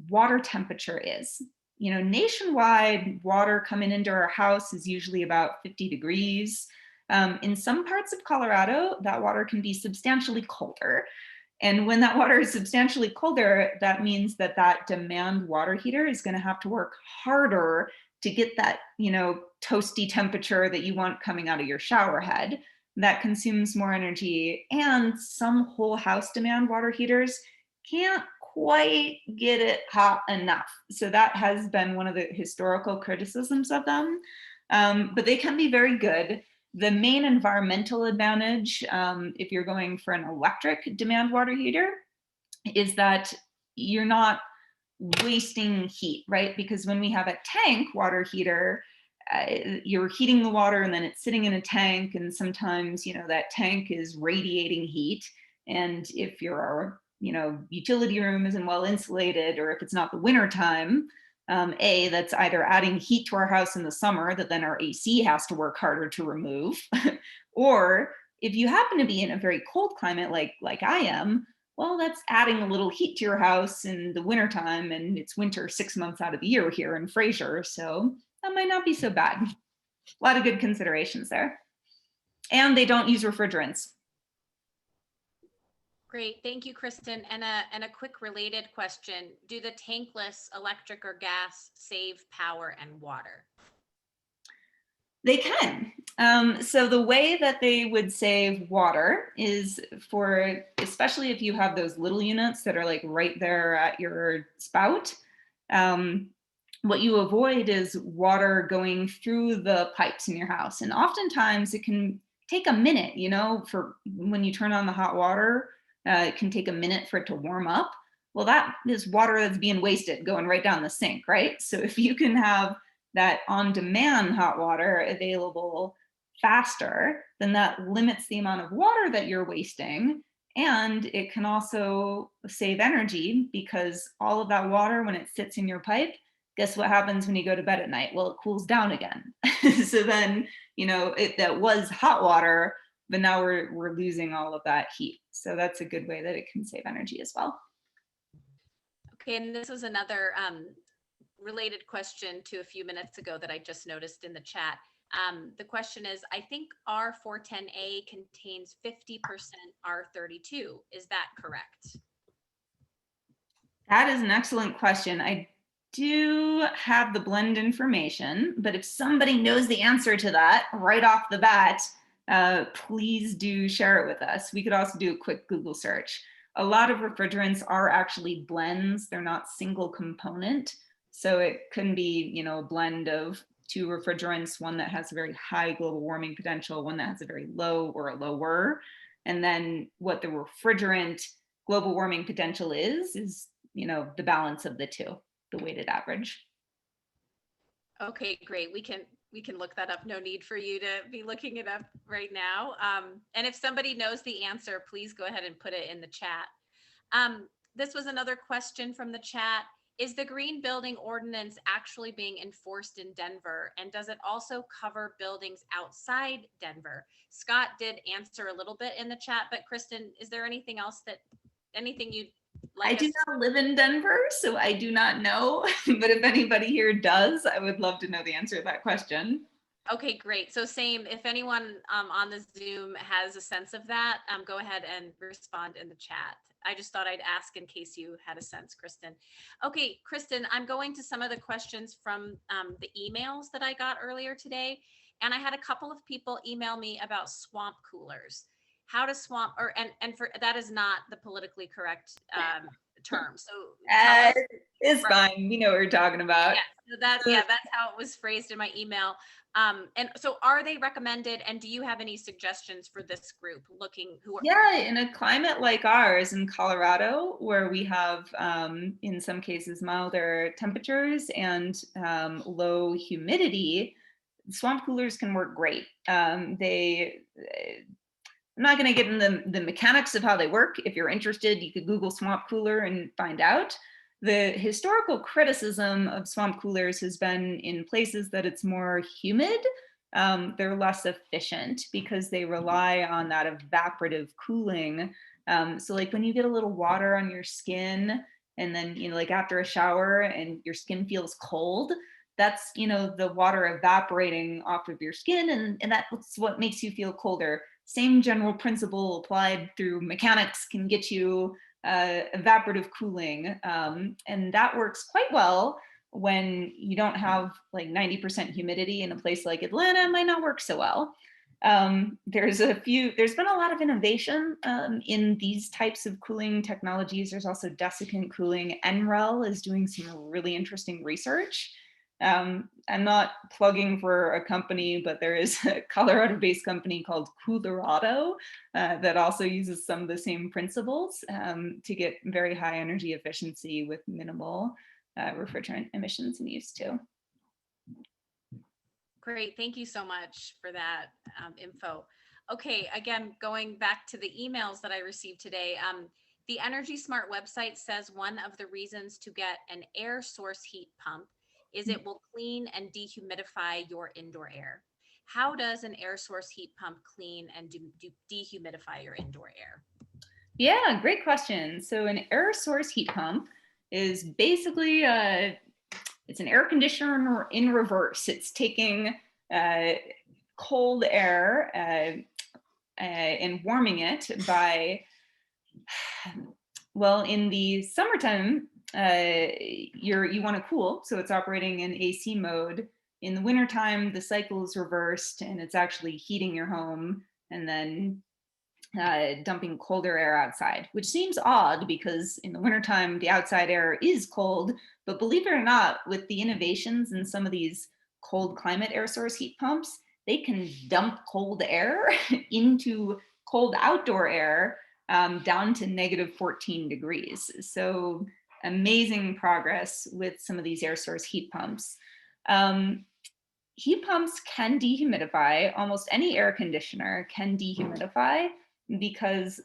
water temperature is. Nationwide, water coming into our house is usually about 50 degrees. In some parts of Colorado, that water can be substantially colder. And when that water is substantially colder, that means that that demand water heater is going to have to work harder to get that, toasty temperature that you want coming out of your shower head. That consumes more energy, and some whole house demand water heaters can't quite get it hot enough. So that has been one of the historical criticisms of them, but they can be very good. The main environmental advantage, if you're going for an electric demand water heater, is that you're not wasting heat, right? Because when we have a tank water heater, you're heating the water and then it's sitting in a tank, and sometimes that tank is radiating heat. And if your utility room isn't well insulated, or if it's not the winter time, that's either adding heat to our house in the summer that then our AC has to work harder to remove, or if you happen to be in a very cold climate like I am, well, that's adding a little heat to your house in the wintertime, and it's winter 6 months out of the year here in Fraser, so that might not be so bad. A lot of good considerations there. And they don't use refrigerants. Great, thank you, Kristen. And a quick related question: do the tankless electric or gas save power and water? They can. So the way that they would save water is especially if you have those little units that are like right there at your spout, what you avoid is water going through the pipes in your house. And oftentimes it can take a minute, for when you turn on the hot water, it can take a minute for it to warm up. Well, that is water that's being wasted going right down the sink, right? So if you can have that on-demand hot water available faster, then that limits the amount of water that you're wasting. And it can also save energy, because all of that water, when it sits in your pipe, guess what happens when you go to bed at night? Well, it cools down again. So then, that was hot water, but now we're losing all of that heat. So that's a good way that it can save energy as well. Okay, and this was another related question to a few minutes ago that I just noticed in the chat. The question is, I think R410A contains 50% R32. Is that correct? That is an excellent question. I do have the blend information, but if somebody knows the answer to that right off the bat, please do share it with us. We could also do a quick Google search. A lot of refrigerants are actually blends. They're not single component. So it can be, a blend of two refrigerants, one that has a very high global warming potential, one that has a very low or a lower. And then what the refrigerant global warming potential is, the balance of the two, the weighted average. Okay, great. We can look that up. No need for you to be looking it up right now. And if somebody knows the answer, please go ahead and put it in the chat. This was another question from the chat. Is the Green Building Ordinance actually being enforced in Denver? And does it also cover buildings outside Denver? Scott did answer a little bit in the chat, but Kristen, is there anything else anything you'd like? I do not live in Denver, so I do not know, but if anybody here does, I would love to know the answer to that question. Okay, great. So same, if anyone on the Zoom has a sense of that, go ahead and respond in the chat. I just thought I'd ask in case you had a sense, Kristen. Okay, Kristen, I'm going to some of the questions from the emails that I got earlier today. And I had a couple of people email me about swamp coolers. How to swamp, and for that is not the politically correct term. So it's fine. We know what you're talking about. Yeah, so that's how it was phrased in my email. And so are they recommended, and do you have any suggestions for this group in a climate like ours in Colorado, where we have in some cases milder temperatures and low humidity, swamp coolers can work great. I'm not going to get into the mechanics of how they work. If you're interested, you could Google swamp cooler and find out. The historical criticism of swamp coolers has been in places that it's more humid. They're less efficient because they rely on that evaporative cooling. So like when you get a little water on your skin and then, like after a shower and your skin feels cold, that's, the water evaporating off of your skin, and that's what makes you feel colder. Same general principle applied through mechanics can get you evaporative cooling. And that works quite well when you don't have like 90% humidity in a place like Atlanta. It might not work so well. There's been a lot of innovation in these types of cooling technologies. There's also Desiccant Cooling. NREL is doing some really interesting research. I'm not plugging for a company, but there is a Colorado-based company called Coolerado that also uses some of the same principles to get very high energy efficiency with minimal refrigerant emissions and use too. Great, thank you so much for that info. Okay, again, going back to the emails that I received today, the Energy Smart website says one of the reasons to get an air source heat pump is it will clean and dehumidify your indoor air. How does an air source heat pump clean and dehumidify your indoor air? Yeah, great question. So an air source heat pump is basically it's an air conditioner in reverse. It's taking cold air and warming it by, well, in the summertime, you want to cool, so it's operating in AC mode. In the wintertime, the cycle is reversed and it's actually heating your home and then dumping colder air outside, which seems odd because in the wintertime, the outside air is cold. But believe it or not, with the innovations in some of these cold climate air source heat pumps, they can dump cold air into cold outdoor air down to -14 degrees. So amazing progress with some of these air source heat pumps. Heat pumps can dehumidify. Almost any air conditioner can dehumidify because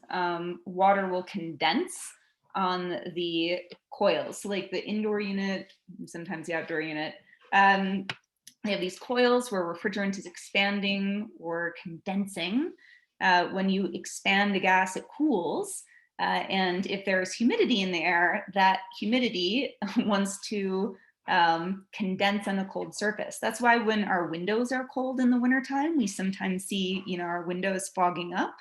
water will condense on the coils. So like the indoor unit, sometimes the outdoor unit, they have these coils where refrigerant is expanding or condensing. When you expand the gas, it cools. And if there's humidity in the air, that humidity wants to condense on a cold surface. That's why when our windows are cold in the wintertime, we sometimes see, our windows fogging up.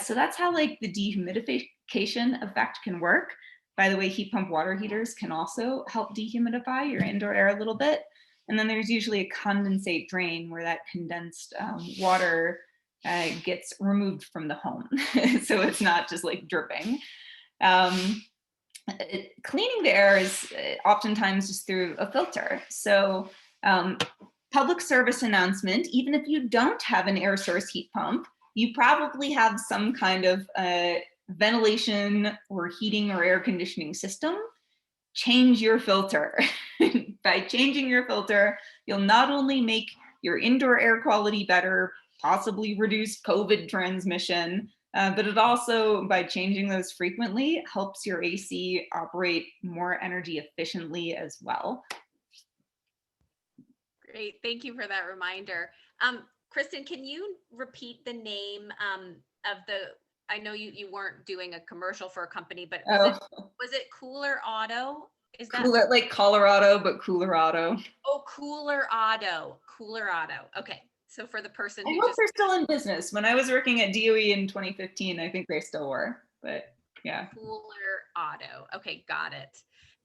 So that's how like the dehumidification effect can work. By the way, heat pump water heaters can also help dehumidify your indoor air a little bit. And then there's usually a condensate drain where that condensed water gets removed from the home. So it's not just like dripping. Cleaning the air is oftentimes just through a filter. So public service announcement, even if you don't have an air source heat pump, you probably have some kind of ventilation or heating or air conditioning system. Change your filter. By changing your filter, you'll not only make your indoor air quality better, possibly reduce COVID transmission, but it also, by changing those frequently, helps your AC operate more energy efficiently as well. Great, thank you for that reminder. Kristen, can you repeat the name of the, I know you weren't doing a commercial for a company, but was it Cooler Auto? Is that Cooler, like Colorado, but Cooler Auto? Oh, Cooler Auto. Okay, so for the person who I hope they're still in business. When I was working at DOE in 2015, I think they still were, but yeah. Cooler Auto. Okay, got it.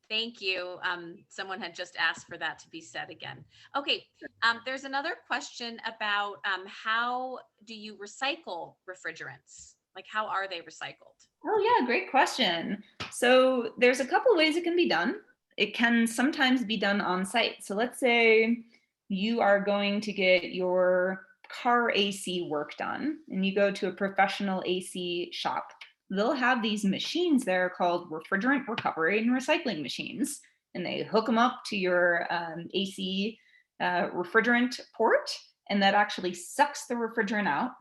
Thank you. Someone had just asked for that to be said again. Okay, there's another question about how do you recycle refrigerants? Like, how are they recycled? Oh yeah, great question. So there's a couple ways it can be done. It can sometimes be done on site. So let's say you are going to get your car AC work done and you go to a professional AC shop. They'll have these machines there called refrigerant recovery and recycling machines, and they hook them up to your AC refrigerant port, and that actually sucks the refrigerant out,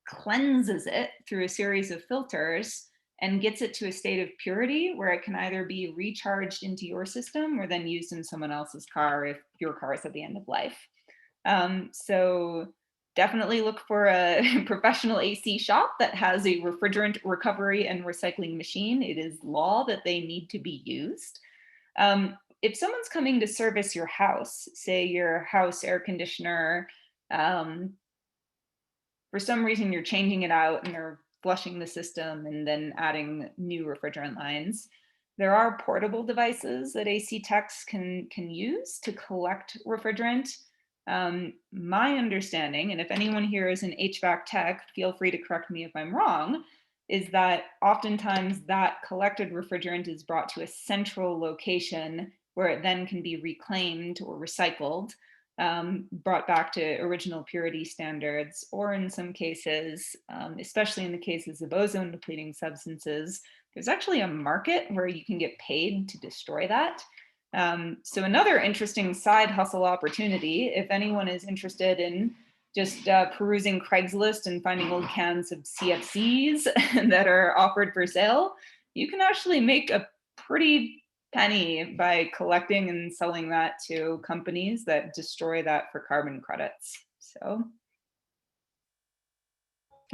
cleanses it through a series of filters, and gets it to a state of purity where it can either be recharged into your system or then used in someone else's car if your car is at the end of life. So definitely look for a professional AC shop that has a refrigerant recovery and recycling machine. It is law that they need to be used. If someone's coming to service your house, say your house air conditioner, for some reason you're changing it out and they're flushing the system and then adding new refrigerant lines, there are portable devices that AC techs can use to collect refrigerant. My understanding, and if anyone here is an HVAC tech, feel free to correct me if I'm wrong, is that oftentimes that collected refrigerant is brought to a central location where it then can be reclaimed or recycled, brought back to original purity standards, or in some cases, especially in the cases of ozone depleting substances, there's actually a market where you can get paid to destroy that. So another interesting side hustle opportunity, if anyone is interested in just perusing Craigslist and finding old cans of CFCs that are offered for sale, you can actually make a pretty penny by collecting and selling that to companies that destroy that for carbon credits. So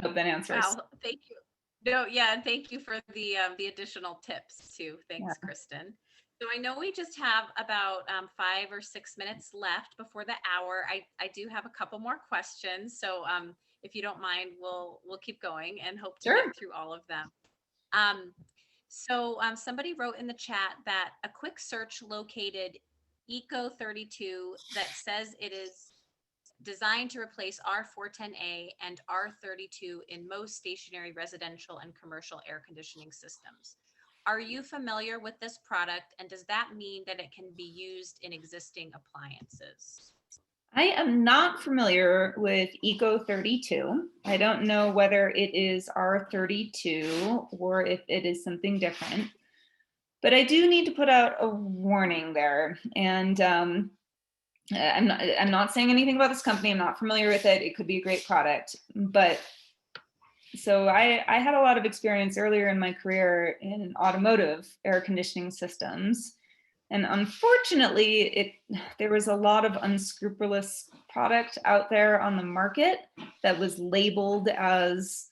hope that answers. Wow, thank you. No, yeah, and thank you for the additional tips too. Thanks, Yeah. Kristen. So I know we just have about 5 or 6 minutes left before the hour. I do have a couple more questions, so if you don't mind, we'll keep going and hope to get through all of them. So somebody wrote in the chat that a quick search located Eco32 that says it is designed to replace R410A and R32 in most stationary residential and commercial air conditioning systems. Are you familiar with this product, and does that mean that it can be used in existing appliances? I am not familiar with Eco32. I don't know whether it is R32 or if it is something different, but I do need to put out a warning there. And I'm not saying anything about this company. I'm not familiar with it. It could be a great product, but so I had a lot of experience earlier in my career in automotive air conditioning systems. And unfortunately, there was a lot of unscrupulous product out there on the market that was labeled as,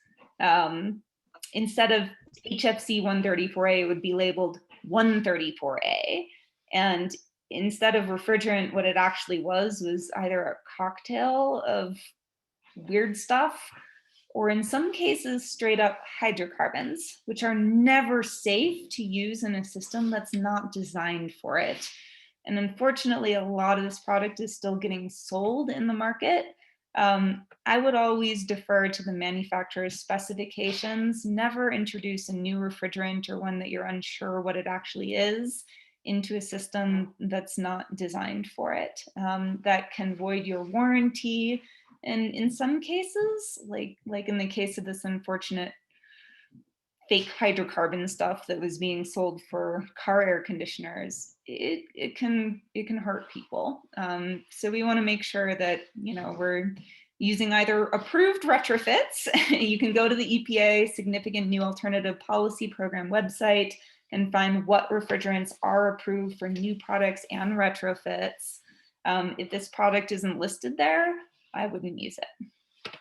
instead of HFC 134A, it would be labeled 134A. And instead of refrigerant, what it actually was either a cocktail of weird stuff, or in some cases, straight up hydrocarbons, which are never safe to use in a system that's not designed for it. And unfortunately, a lot of this product is still getting sold in the market. I would always defer to the manufacturer's specifications. Never introduce a new refrigerant or one that you're unsure what it actually is into a system that's not designed for it, that can void your warranty. And in some cases, like in the case of this unfortunate fake hydrocarbon stuff that was being sold for car air conditioners, it can hurt people. So we want to make sure that, you know, we're using either approved retrofits. You can go to the EPA Significant New Alternative Policy Program website and find what refrigerants are approved for new products and retrofits. If this product isn't listed there, I wouldn't use it.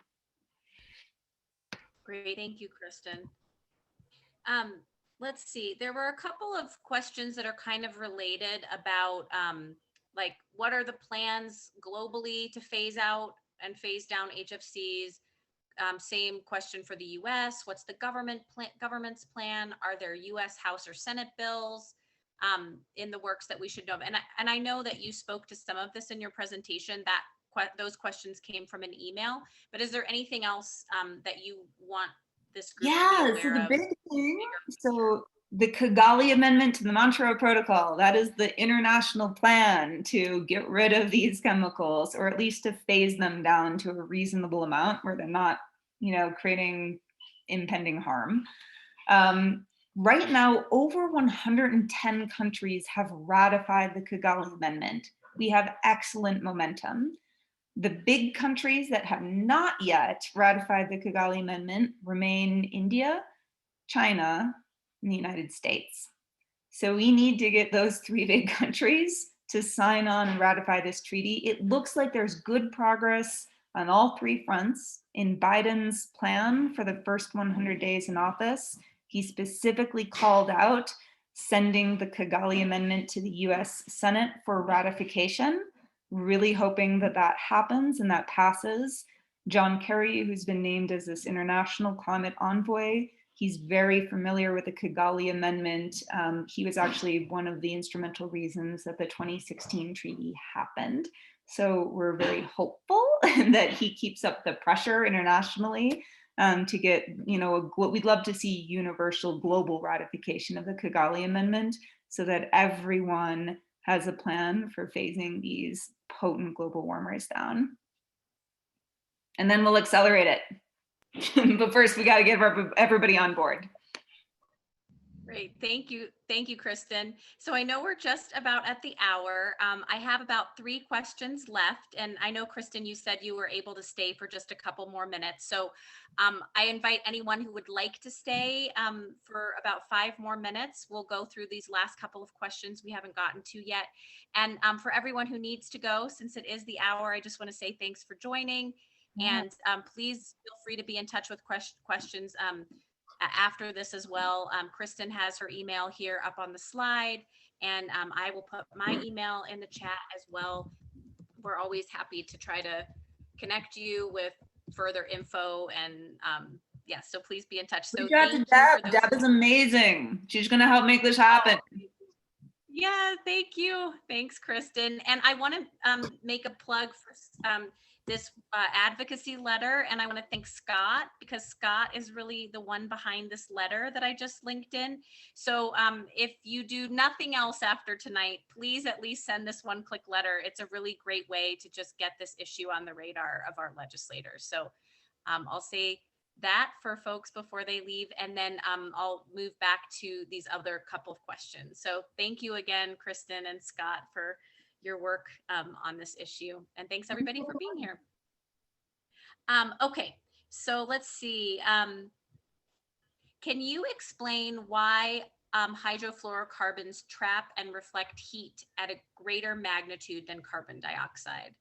Great, thank you, Kristen. Let's see, there were a couple of questions that are kind of related about like, what are the plans globally to phase out and phase down HFCs? Same question for the US. What's the government's plan? Are there US House or Senate bills in the works that we should know of? And I know that you spoke to some of this in your presentation, that those questions came from an email, but is there anything else that you want this group to be aware So the of? big thing, so the Kigali Amendment to the Montreal Protocol, that is the international plan to get rid of these chemicals, or at least to phase them down to a reasonable amount where they're not, you know, creating impending harm. Right now, over 110 countries have ratified the Kigali Amendment. We have excellent momentum. The big countries that have not yet ratified the Kigali Amendment remain India, China, and the United States. So we need to get those three big countries to sign on and ratify this treaty. It looks like there's good progress on all three fronts. In Biden's plan for the first 100 days in office, he specifically called out sending the Kigali Amendment to the US Senate for ratification. Really hoping that that happens and that passes. John Kerry, who's been named as this international climate envoy, he's very familiar with the Kigali Amendment. He was actually one of the instrumental reasons that the 2016 treaty happened. So we're very hopeful that he keeps up the pressure internationally to get, you know, we'd love to see universal global ratification of the Kigali Amendment so that everyone has a plan for phasing these potent global warmers down. And then we'll accelerate it. But first, we got to get everybody on board. Great, thank you, Kristen. So I know we're just about at the hour. I have about 3 questions left, and I know, Kristen, you said you were able to stay for just a couple more minutes. So I invite anyone who would like to stay for about 5 more minutes. We'll go through these last couple of questions we haven't gotten to yet. And for everyone who needs to go, since it is the hour, I just want to say thanks for joining. And please feel free to be in touch with questions after this as well. Kristen has her email here up on the slide, and I will put my email in the chat as well. We're always happy to try to connect you with further info, and yeah, so please be in touch. So reach out to Deb. Deb is amazing. She's going to help make this happen. Yeah, thank you. Thanks, Kristen. And I want to make a plug for this advocacy letter, and I want to thank Scott, because Scott is really the one behind this letter that I just linked in. So if you do nothing else after tonight, please at least send this one-click letter. It's a really great way to just get this issue on the radar of our legislators. So I'll say that for folks before they leave, and then I'll move back to these other couple of questions. So thank you again, Kristen and Scott, for your work on this issue. And thanks everybody for being here. Okay, so let's see. Can you explain why hydrofluorocarbons trap and reflect heat at a greater magnitude than carbon dioxide?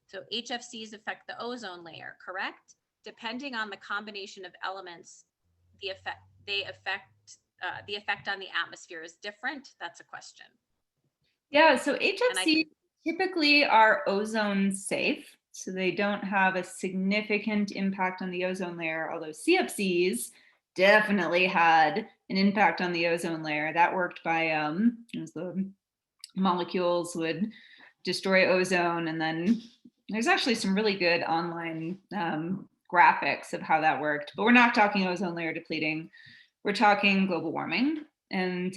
So HFCs affect the ozone layer, correct? Depending on the combination of elements, the effect on the atmosphere is different. That's a question. Yeah, so HFCs typically are ozone safe, so they don't have a significant impact on the ozone layer, although CFCs definitely had an impact on the ozone layer. That worked by as the molecules would destroy ozone, and then there's actually some really good online graphics of how that worked. But we're not talking ozone layer depleting, we're talking global warming. And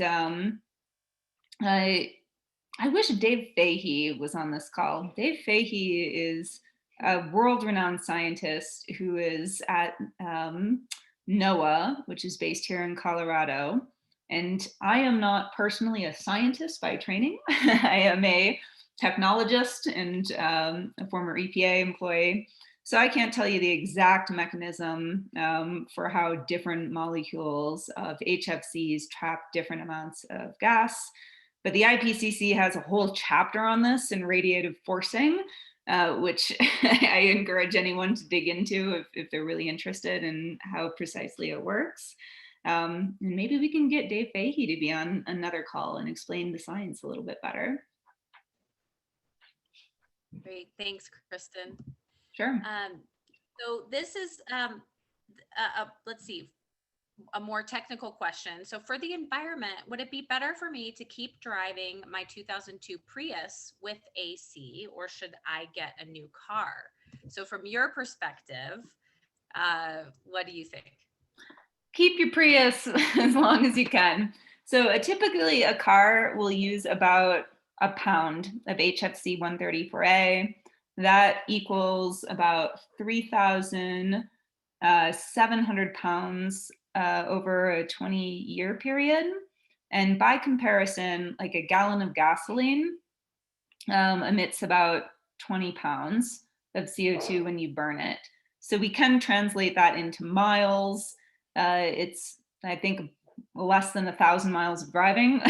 I wish Dave Fahey was on this call. Dave Fahey is a world-renowned scientist who is at NOAA, which is based here in Colorado. And I am not personally a scientist by training. I am a technologist and a former EPA employee. So I can't tell you the exact mechanism for how different molecules of HFCs trap different amounts of gas. But the IPCC has a whole chapter on this in radiative forcing, which I encourage anyone to dig into if they're really interested in how precisely it works. And maybe we can get Dave Fahey to be on another call and explain the science a little bit better. Great, thanks, Kristen. Sure. So this is, let's see, a more technical question. So for the environment, would it be better for me to keep driving my 2002 Prius with AC, or should I get a new car? So from your perspective, what do you think? Keep your Prius as long as you can. So typically a car will use about a pound of HFC 134A. That equals about 3,700 pounds over a 20-year period. And by comparison, like a gallon of gasoline emits about 20 pounds of CO2 when you burn it. So we can translate that into miles. It's, I think, less than 1,000 miles of driving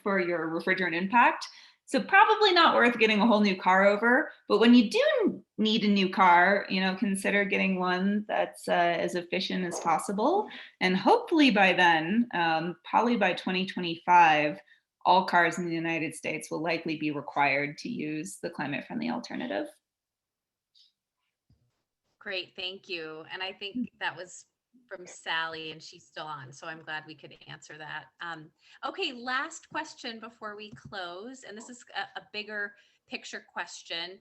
for your refrigerant impact. So probably not worth getting a whole new car over, but when you do need a new car, consider getting one that's as efficient as possible. And hopefully by then, probably by 2025, all cars in the United States will likely be required to use the climate-friendly alternative. Great, thank you. And I think that was from Sally, and she's still on, so I'm glad we could answer that. Okay, last question before we close, and this is a bigger picture question,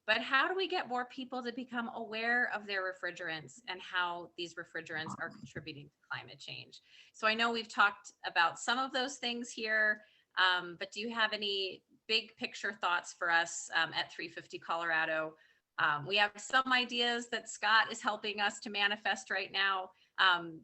but how do we get more people to become aware of their refrigerants and how these refrigerants are contributing to climate change? So I know we've talked about some of those things here, but do you have any big picture thoughts for us at 350 Colorado? We have some ideas that Scott is helping us to manifest right now.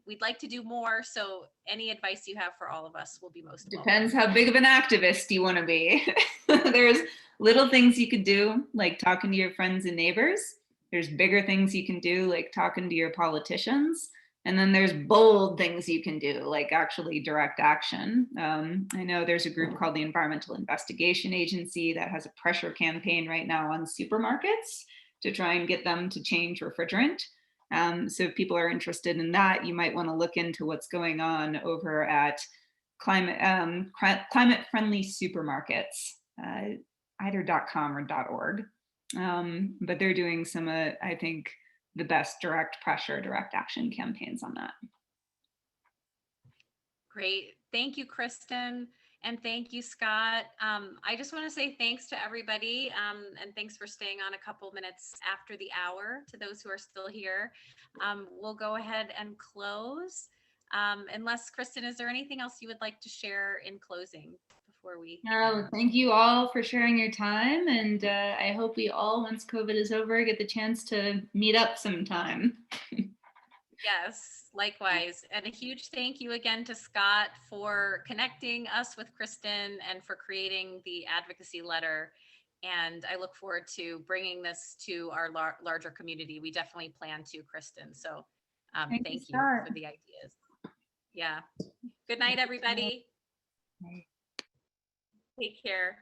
We'd like to do more, so any advice you have for all of us will be most welcome. Depends how big of an activist you want to be. There's little things you could do, like talking to your friends and neighbors. There's bigger things you can do, like talking to your politicians. And then there's bold things you can do, like actually direct action. I know there's a group called the Environmental Investigation Agency that has a pressure campaign right now on supermarkets to try and get them to change refrigerant. So if people are interested in that, you might want to look into what's going on over at climate-friendly supermarkets, either .com or .org. But they're doing some, I think, the best direct pressure, direct action campaigns on that. Great. Thank you, Kristen. And thank you, Scott. I just want to say thanks to everybody, and thanks for staying on a couple minutes after the hour to those who are still here. We'll go ahead and close. Unless, Kristen, is there anything else you would like to share in closing before we? No, thank you all for sharing your time. And I hope we all, once COVID is over, get the chance to meet up sometime. Yes, likewise. And a huge thank you again to Scott for connecting us with Kristen and for creating the advocacy letter. And I look forward to bringing this to our larger community. We definitely plan to, Kristen. So thank you for the ideas. Yeah. Good night, everybody. Take care.